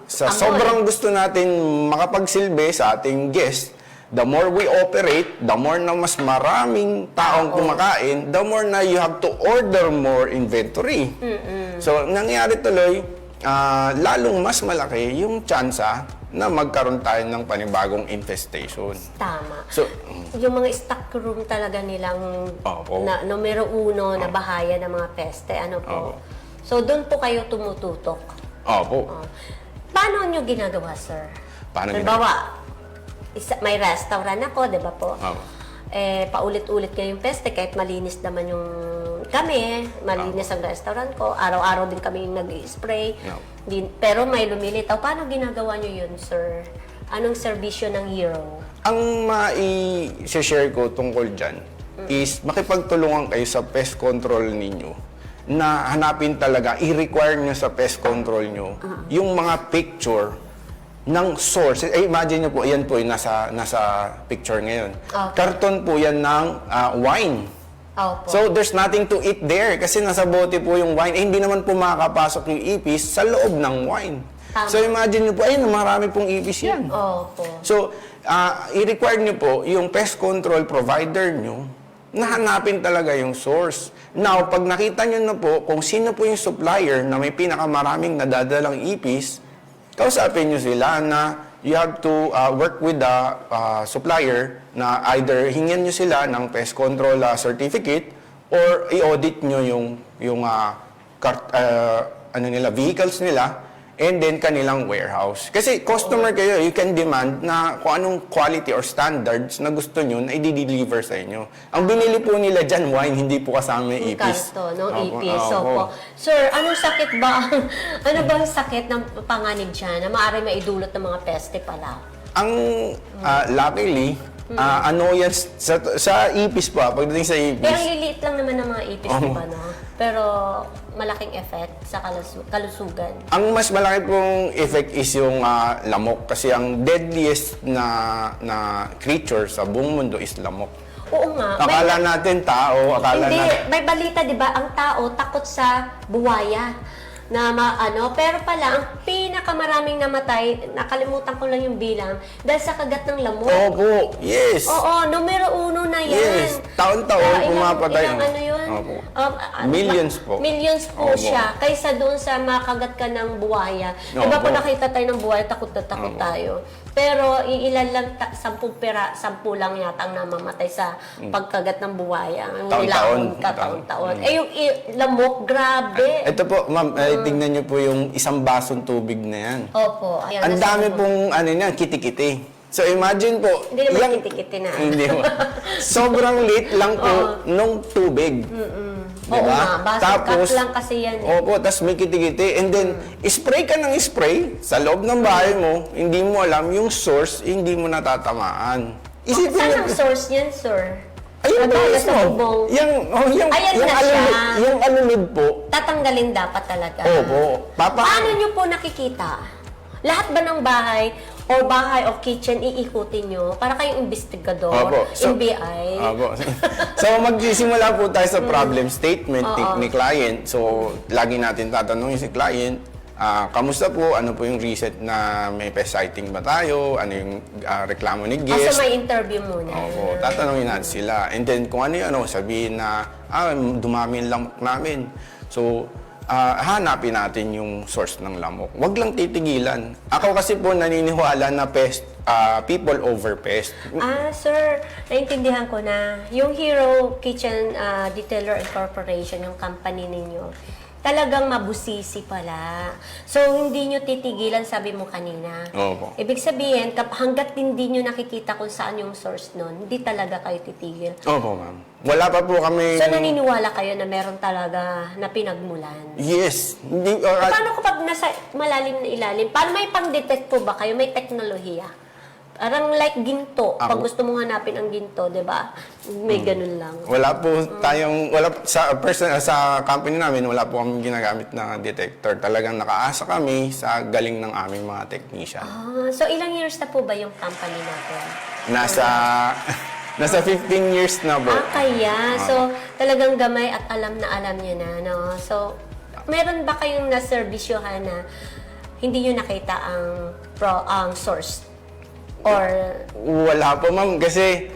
Sa sobrang gusto natin makapagsilbi sa ating guest, the more we operate, the more na mas maraming taong kumakain, the more na you have to order more inventory. So, nangyari tuloy, lalong mas malaki yung tsansa na magkaroon tayo ng panibagong infestation. Tama. So, yung mga stock room talaga nilang na, numero 1 na bahaya ng mga peste. Ano po? So, doon po kayo tumututok. Opo. Paano nyo ginagawa, sir? Paano Halimbawa, may restaurant ako, di ba po? Paulit-ulit kayo yung peste, kahit malinis naman yung kami, malinis ang restaurant ko, araw-araw din kami nag-spray, pero may lumilitaw. Paano ginagawa nyo yun, sir? Anong serbisyo ng Hero? Ang mai-share ko tungkol dyan is makipagtulungan kayo sa pest control ninyo na hanapin talaga, i-require nyo sa pest control nyo yung mga picture ng source. Imagine nyo po, yan po yung nasa picture ngayon. Karton po yan ng wine. So, there's nothing to eat there kasi nasa bote po yung wine. Hindi naman po makakapasok yung ipis sa loob ng wine. Tama. So, imagine nyo po, ayun, marami pong ipis yan. So, i-require nyo po yung pest control provider nyo na hanapin talaga yung source. Now, pag nakita nyo na po kung sino po yung supplier na may pinakamaraming nadadalang ipis, kausapin nyo sila na you have to work with the supplier na either hingyan nyo sila ng pest control certificate or i-audit nyo yung vehicles nila and then kanilang warehouse. Kasi customer kayo, you can demand na kung anong quality or standards na gusto nyo na i-deliver sa inyo. Ang binili po nila dyan, wine, hindi po kasama yung ipis. Ipis. Sir, anong sakit ba? Ano bang sakit ng panganib dyan na maaari maidulot ng mga peste pala? Ang luckily, annoyance sa ipis pa, pagdating sa ipis. Pero liliit lang naman ng mga ipis, diba, no? Pero malaking effect sa kalusugan. Ang mas malaki pong effect is yung lamok. Kasi ang deadliest na creature sa buong mundo is lamok. Oo nga. Akala natin tao, Hindi, may balita, di ba? Ang tao takot sa buwaya. Pero pala, ang pinakamaraming namatay, nakalimutan ko lang yung bilang, dahil sa kagat ng lamok. Opo, yes. Oo, numero 1 na yan. Yes, taon-taon pumapatay. Ilang ano yun? Opo. Millions po. Millions po siya. Kaysa doon sa makagat ka ng buwaya. Diba po nakita tayo ng buwaya, takot na takot tayo. Pero ilan lang, 10 lang yata ang namamatay sa pagkagat ng buwaya. Taon-taon. Yung lamok, grabe. Ito po, ma'am, tingnan niyo po yung isang basong tubig na yan. Opo. Ang dami pong kiti-kiti. So imagine po, hindi naman kiti-kiti na. Hindi po. Sobrang liit lang po nung tubig. Oo nga, basong cup lang kasi yan. Opo, tapos may kiti-kiti. And then, spray ka ng spray sa loob ng bahay mo, hindi mo alam yung source, hindi mo natatamaan. Saan ang source niyan, sir? Ayun po Nabala mismo. sa bubong. Ayan na siya. Yung alunod po. Tatanggalin dapat talaga. Opo. Paano nyo po nakikita? Lahat ba ng bahay o kitchen iikutin nyo para kayong investigador, Opo. NBI? Opo. So, magsisimula po tayo sa problem statement ni client. So, lagi natin tatanungin si client, kamusta po? Ano po yung reset na may pest sighting ba tayo? Ano yung reklamo ni guest? So, may interview muna. Opo, tatanungin natin sila. And then, kung ano yun, sabihin na, dumami yung lamok namin. So, hanapin natin yung source ng lamok. Huwag lang titigilan. Ako kasi po naniniwala na people over pest. Sir, naintindihan ko na. Yung Hero Kitchen Detailer and Corporation, yung company ninyo, talagang mabusisi pala. So, hindi nyo titigilan, sabi mo kanina. Opo. Ibig sabihin, hanggat hindi nyo nakikita kung saan yung source nun, hindi talaga kayo titigil. Opo, ma'am. Wala pa po kami... So, naniniwala kayo na meron talaga na pinagmulan? Yes. Paano kapag nasa malalim na ilalim? Paano may pang-detect po ba kayo? May teknolohiya? Parang like ginto. Pag gusto mong hanapin ang ginto, di ba? May ganun lang. Wala po tayong... Sa company namin, wala po kami ginagamit na detector. Talagang nakaasa kami sa galing ng aming mga technician. So, ilang years na po ba yung company natin? Nasa 15 years na po. Kaya. So, talagang gamay at alam niya na, no? So, meron ba kayong naservisyohan na hindi nyo nakita ang source? Or... Wala po, ma'am. Kasi,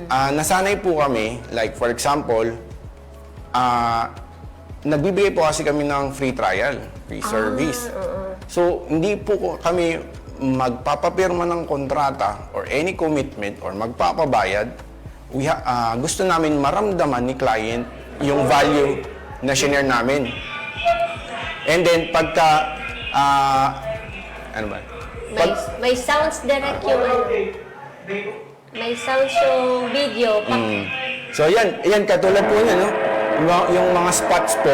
nasanay po kami. Like, for example, nagbibigay po kasi kami ng free trial, free service. So, hindi po kami magpapapirma ng kontrata or any commitment or magpapabayad. Gusto namin maramdaman ni client yung value na shinare namin. And then, pagka... ano ba? May sounds direct yung... May sounds yung video. So, yan, katulad po niya, no? Yung mga spots po,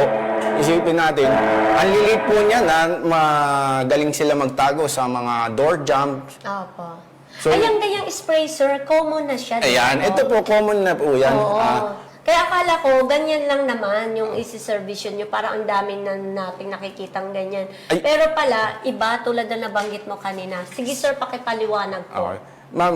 isipin natin, ang lilit po niya na magaling sila magtago sa mga door jumps. Opo. So, Ayang ganyang spray, sir, common na siya. Ayan, ito po, common na po yan. Oo. Kaya akala ko, ganyan lang naman yung isi-service nyo. Parang ang dami na nating nakikitang ganyan. Pero pala, iba tulad na nabanggit mo kanina. Sige, sir, pakipaliwanag ko. Okay. Ma'am,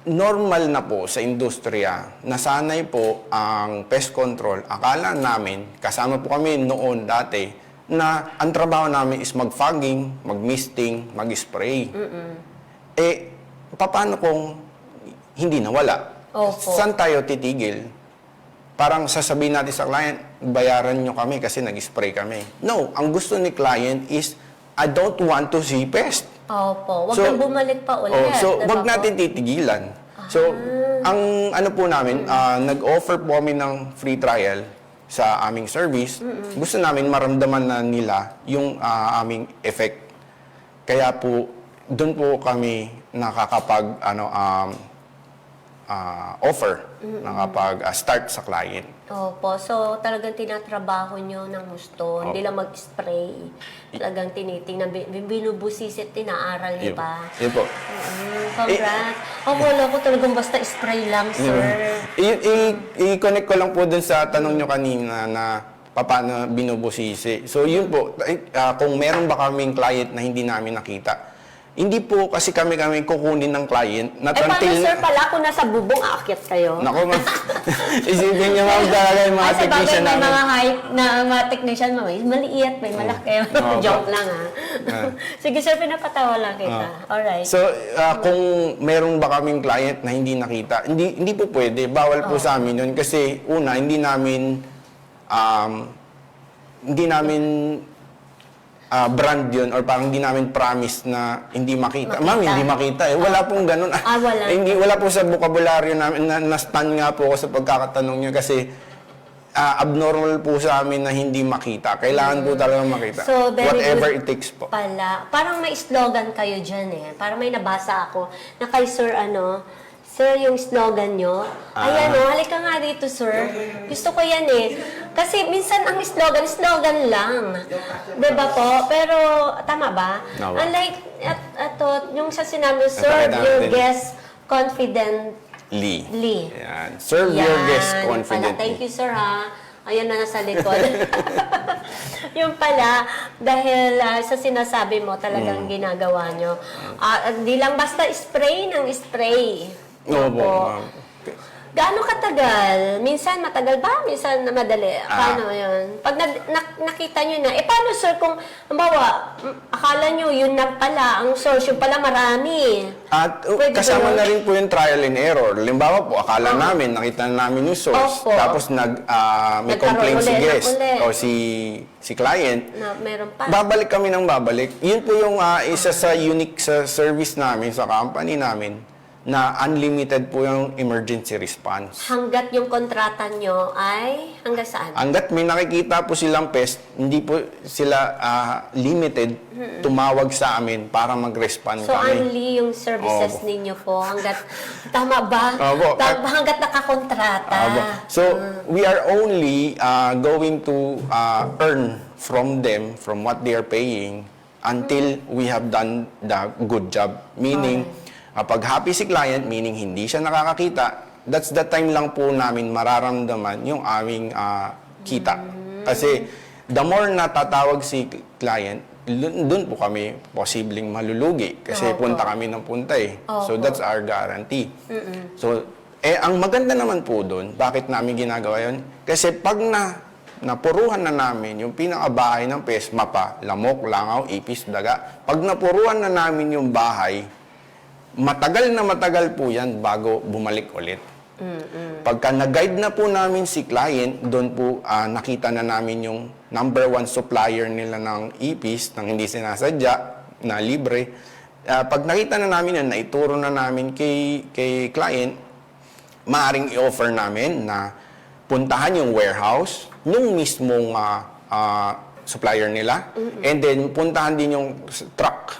normal na po sa industriya, nasanay po ang pest control. Akala namin, kasama po kami noon dati, na ang trabaho namin is mag-fogging, mag-misting, mag-spray. Paano kung hindi nawala? Opo. Saan tayo titigil? Parang sasabihin natin sa client, bayaran nyo kami kasi nag-spray kami. No, ang gusto ni client is, I don't want to see pest. Opo. Huwag kang bumalik pa ulit. Wag natin titigilan. So, ang ano po namin, nag-offer po kami ng free trial sa aming service. Gusto namin maramdaman na nila yung aming effect. Kaya po, doon po kami nakakapag offer, nakapag-start sa client. Opo. So, talagang tinatrabaho nyo ng gusto. Hindi lang mag-spray. Talagang tinitingnan, binubusisit, tinaaral nyo ba? Yun po. Congrats. Wala ko talagang basta spray lang, sir. I-connect ko lang po dun sa tanong nyo kanina na paano binubusisi. So, yun po. Kung meron ba kaming client na hindi namin nakita, hindi po kasi kami kukunin ng client. Paano, sir, pala kung nasa bubong aakyat kayo? Nako, ma'am. Isipin niyo, ma'am, talaga yung mga technician may namin. mga height na mga technician mo, may maliit, may malaki. Joke lang, ha? Sige, sir, pinapatawa lang kita. Alright. So, kung meron ba kaming client na hindi nakita, hindi po pwede. Bawal po sa amin yun. Kasi, una, hindi namin brand yun or parang hindi namin promise na hindi makita. Ma'am, hindi makita eh. Wala pong ganun. Wala. Wala po sa bokabularyo namin. Na-stun nga po ako sa pagkakatanong niyo kasi abnormal po sa amin na hindi makita. Kailangan po talagang makita. So, very whatever good it takes po. Pala. Parang may slogan kayo dyan eh. Parang may nabasa ako na kay Sir Sir, yung slogan nyo. Ayan halika nga dito, sir. Gusto ko yan eh. Kasi minsan ang slogan lang. Diba po? Pero, tama ba? No. Unlike, yung sa sinabi, sir, your guest confident Lee. Lee. Ayan. Serve your guests Yan pala. confidently. Thank you, sir, ha. Ayan na nasa likod. Yung pala, dahil sa sinasabi mo, talagang ginagawa nyo. Hindi lang basta spray ng spray. Opo, ma'am. Gaano katagal? Minsan matagal ba? Minsan na madali? Paano yun? Pag nakita nyo na, paano sir kung, halimbawa, akala nyo yun lang pala, ang source, yung pala marami. At Pwede kasama ba yun? na rin po yung trial and error. Halimbawa po, akala namin, nakita na namin yung source. Opo. Tapos may Nagkaroon complaint si ulit, guest ulit. o si client. Na meron pa. Babalik kami ng babalik. Yun po yung isa sa unique sa service namin, sa company namin, na unlimited po yung emergency response. Hanggat yung kontrata nyo ay hanggang saan? Hanggat may nakikita po silang pest, hindi po sila limited tumawag sa amin para mag-respond So, kami. only yung services Opo. ninyo po hanggat, tama ba? Opo. Hanggat nakakontrata. So, we are only going to earn from them, from what they are paying, until we have done the good job. Meaning, kapag happy si client, meaning hindi siya nakakakita, that's the time lang po namin mararamdaman yung aming kita. Kasi the more natatawag si client, doon po kami posibleng malulugi. Kasi punta kami ng punta eh. So that's our guarantee. So, ang maganda naman po doon, bakit namin ginagawa yun? Kasi pag napuruhan na namin yung pinakabahay ng pest, mapa, lamok, langaw, ipis, daga. Pag napuruhan na namin yung bahay, matagal po yan bago bumalik ulit. Pagka nag-guide na po namin si client, doon po nakita na namin yung number 1 supplier nila ng ipis, nang hindi sinasadya, na libre. Pag nakita na namin yan, naituro na namin kay client, maaaring i-offer namin na puntahan yung warehouse, nung mismong supplier nila, and then puntahan din yung truck.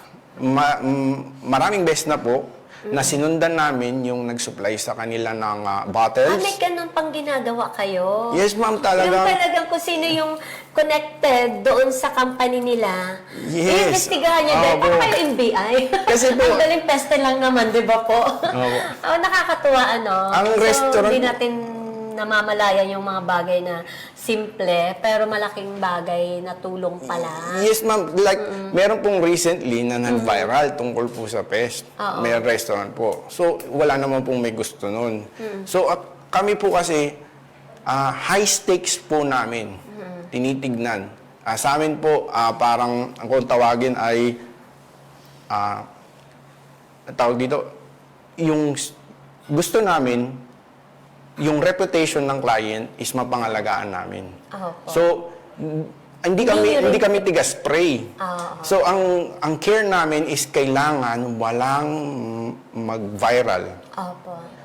Maraming beses na po na sinundan namin yung nag-supply sa kanila ng bottles. May ganun pang ginagawa kayo? Yes, ma'am, talaga. Yung talagang kung sino yung connected doon sa company nila. Yes. Iimbestigahan niya dahil Opo. para kayo NBI. Kasi po- Ang galing peste lang naman, di ba po? Opo. Nakakatuwa, ano? Ang So, restaurant- hindi natin namamalayan yung mga bagay na simple, pero malaking bagay na tulong pala. Yes, ma'am. Like, meron pong recently na nag-viral tungkol po sa pest. May restaurant po. So, wala naman pong may gusto nun. So, kami po kasi, high stakes po namin. Tinitignan. Sa amin po, parang, ang kung tawagin ay, tawag dito, yung gusto namin, yung reputation ng client is mapangalagaan namin. So, hindi kami tiga-spray. So, ang care namin is kailangan walang mag-viral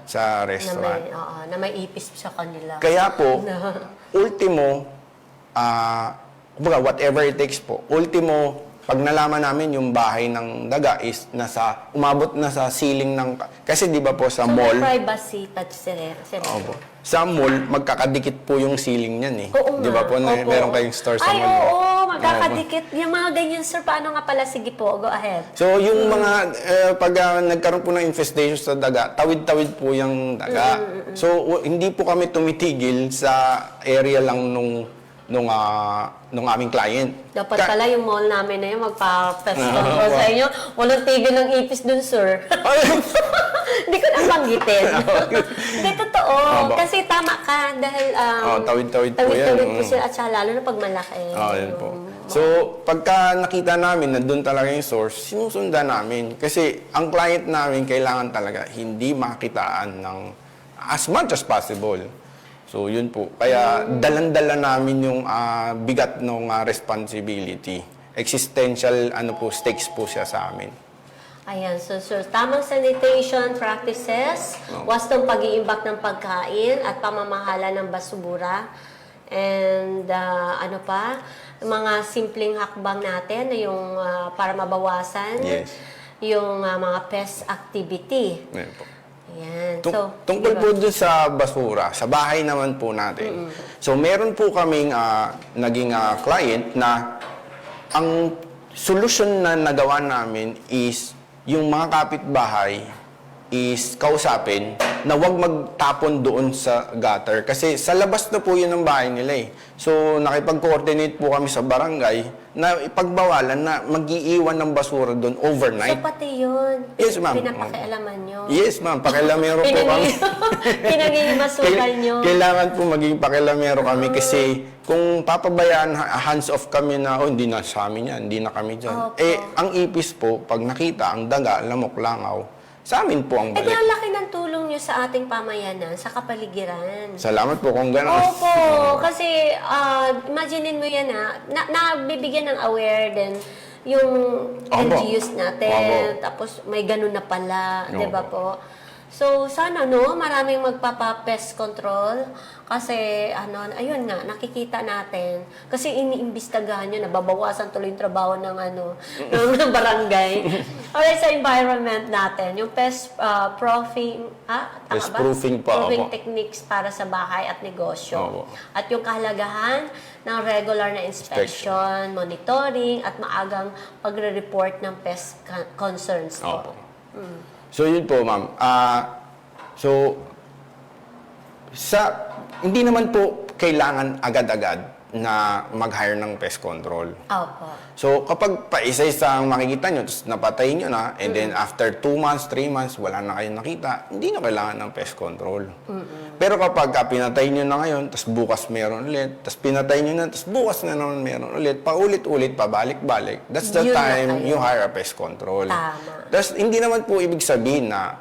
sa restaurant. Na may ipis sa kanila. Kaya po, ultimo, whatever it takes po, ultimo, pag nalaman namin yung bahay ng daga is umabot na sa ceiling ng, kasi di ba po sa So, mall, may privacy touch sir. opo, sa mall, magkakadikit po yung ceiling niyan eh. Oo Di ba po, nga. Opo. meron kayong store sa Ay, mall. oo, magkakadikit. Yung mga ganyan, sir, paano nga pala? Sige po, go ahead. So, yung mga, pag nagkaroon po ng infestation sa daga, tawid-tawid po yung daga. So, hindi po kami tumitigil sa area lang nung aming client. Dapat pala yung mall namin na yun, magpa-festival sa inyo. Walang tigil ng ipis dun, sir. Hindi ko na banggitin. Hindi, totoo. Kasi tama ka dahil tawid-tawid po yan. tawid-tawid po sila at saka lalo na pag malaki. Yun po. So, pagka nakita namin na doon talaga yung source, sinusundan namin. Kasi ang client namin kailangan talaga hindi makitaan ng as much as possible. So, yun po. Kaya dalan-dala namin yung bigat ng responsibility. Existential stakes po siya sa amin. Ayan, so tamang sanitation practices, wastong pag-iimbak ng pagkain at pamamahala ng basura. And mga simpleng hakbang natin na yung para mabawasan yung mga pest activity. Ayan po. Ayan. Tungkol po dun sa basura, sa bahay naman po natin. So, meron po kaming naging client na ang solusyon na nagawa namin is yung mga kapitbahay is kausapin na huwag magtapon doon sa gutter. Kasi sa labas na po yun ng bahay nila eh. So, nakipag-coordinate po kami sa barangay na ipagbawalan na mag-iiwan ng basura doon So, overnight. pati yun, Yes, ma'am. pinapakialaman nyo. Yes, ma'am. Pakilamero po kami. Pinagigimasukan nyo. Kailangan po maging pakilamero kami kasi kung papabayaan, hands off kami na, hindi na sa amin yan, hindi na kami dyan. Opo. Ang ipis po, pag nakita ang daga, lamok, langaw, sa amin po ang Eh, di balik. ang laki ng tulong nyo sa ating pamayanan, sa kapaligiran. Salamat po kung gano'n. Opo, kasi imaginein mo yan nabibigyan ng aware din yung Opo. LGUs natin, Opo. tapos may ganun na pala, Opo. di ba po? So, sana maraming magpapa-pest control kasi ayun nga, nakikita natin. Kasi iniimbestagahan yun, nababawasan tuloy yung trabaho ng ng barangay. Alright, sa environment natin, yung pest proofing, Pest proofing po, Proofing opo. techniques para sa bahay at negosyo. Opo. At yung kahalagahan ng regular na inspection, monitoring, at maagang pagre-report ng pest concerns po. Opo. So, yun po, ma'am. Hindi naman po kailangan agad-agad na mag-hire ng pest control. Opo. So, kapag paisa-isa ang makikita nyo, tapos napatay nyo na, and then after 2 months, 3 months, wala na kayong nakita, hindi nyo kailangan ng pest control. Pero kapag pinatay nyo na ngayon, tapos bukas meron ulit, tapos pinatay nyo na, tapos bukas na naman meron ulit, paulit-ulit, pabalik-balik, that's the Yun na time kayo. you hire a pest control. Tama. Tapos, hindi naman po ibig sabihin na,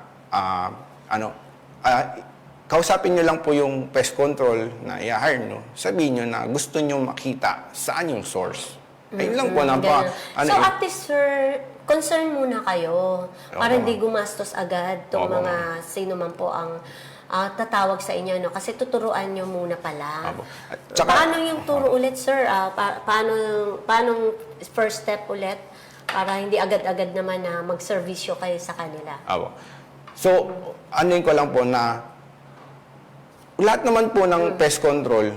kausapin nyo lang po yung pest control na i-hire nyo. Sabihin nyo na gusto nyo makita saan yung source. Ayun lang po na pa. Ganun. So, at least, sir, concern muna kayo para Opo, hindi gumastos agad itong Opo, mga sino man po ang tatawag sa inyo. No? Kasi tuturuan nyo muna pala. Opo. At saka- Paano yung turo ulit, sir? Paano first step ulit para hindi agad-agad naman na mag-servisyo kayo sa kanila? Apo. So, yun ko lang po na lahat naman po ng pest control,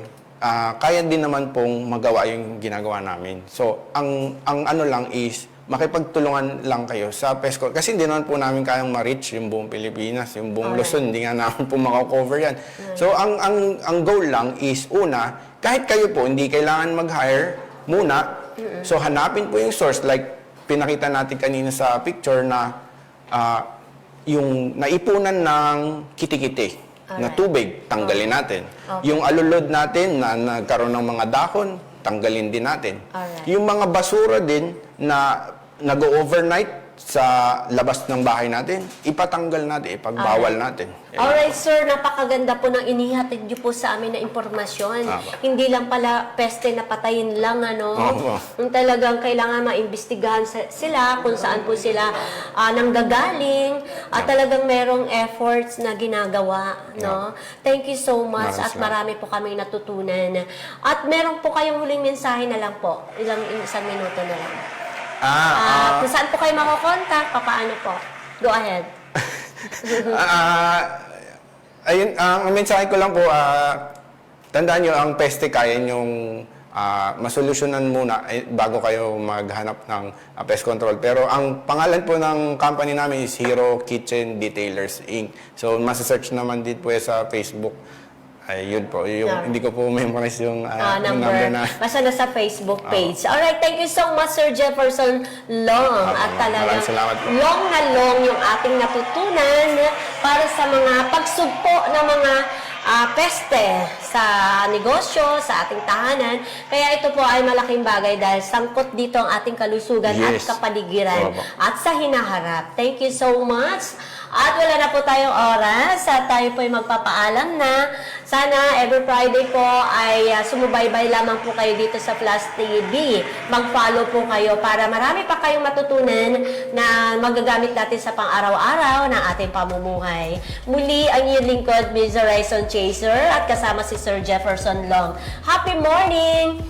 kaya din naman pong magawa yung ginagawa namin. So, ang ano lang is, makipagtulungan lang kayo sa pest control. Kasi hindi naman po namin kayang ma-reach yung buong Pilipinas, yung buong Luzon, hindi nga namin po makakover yan. So, ang goal lang is, una, kahit kayo po, hindi kailangan mag-hire muna. So, hanapin po yung source. Like, pinakita natin kanina sa picture na yung naipunan ng kitikiti na tubig, tanggalin natin. Okay. Yung alulod natin na nagkaroon ng mga dahon, tanggalin din natin. Alright. Yung mga basura din na nag-overnight sa labas ng bahay natin, ipatanggal natin, ipagbawal natin. Alright, sir. Napakaganda po ng inihatid niyo po sa amin na impormasyon. Apo. Hindi lang pala peste na patayin lang, Apo. Yung talagang kailangan maimbestigahan sila kung saan po sila nanggagaling at talagang merong efforts na ginagawa, no? Thank you so much at marami po kaming natutunan. At meron po kayong huling mensahe na lang po. Isang minuto na lang. Kung saan po kayo makakontak, papaano po? Go ahead. Ayun, ang mensahe ko lang po, tandaan nyo, ang peste kaya nyong masolusyonan muna bago kayo maghanap ng pest control. Pero ang pangalan po ng company namin is Hero Kitchen Detailers Inc. So, masasearch naman din po sa Facebook. Yun po. Hindi ko po memorize yung Number. na. Basta nasa Facebook page. Alright, thank you so much, Sir Jefferson Long. At talagang maraming salamat po. long na long yung ating natutunan para sa mga pagsugpo ng mga peste sa negosyo, sa ating tahanan. Kaya ito po ay malaking bagay dahil sangkot dito ang ating kalusugan at Yes. kapaligiran Opo. at sa hinaharap. Thank you so much. At wala na po tayong oras at tayo po ay magpapaalam na. Sana every Friday po ay sumubaybay lamang po kayo dito sa Plus TV. Mag-follow po kayo para marami pa kayong matutunan na magagamit natin sa pang-araw-araw ng ating pamumuhay. Muli ang inyong lingkod, Ms. Horizon Chaser at kasama si Sir Jefferson Long. Happy morning!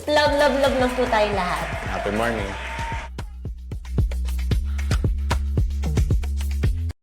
Love, love, love lang po tayong lahat. Happy morning.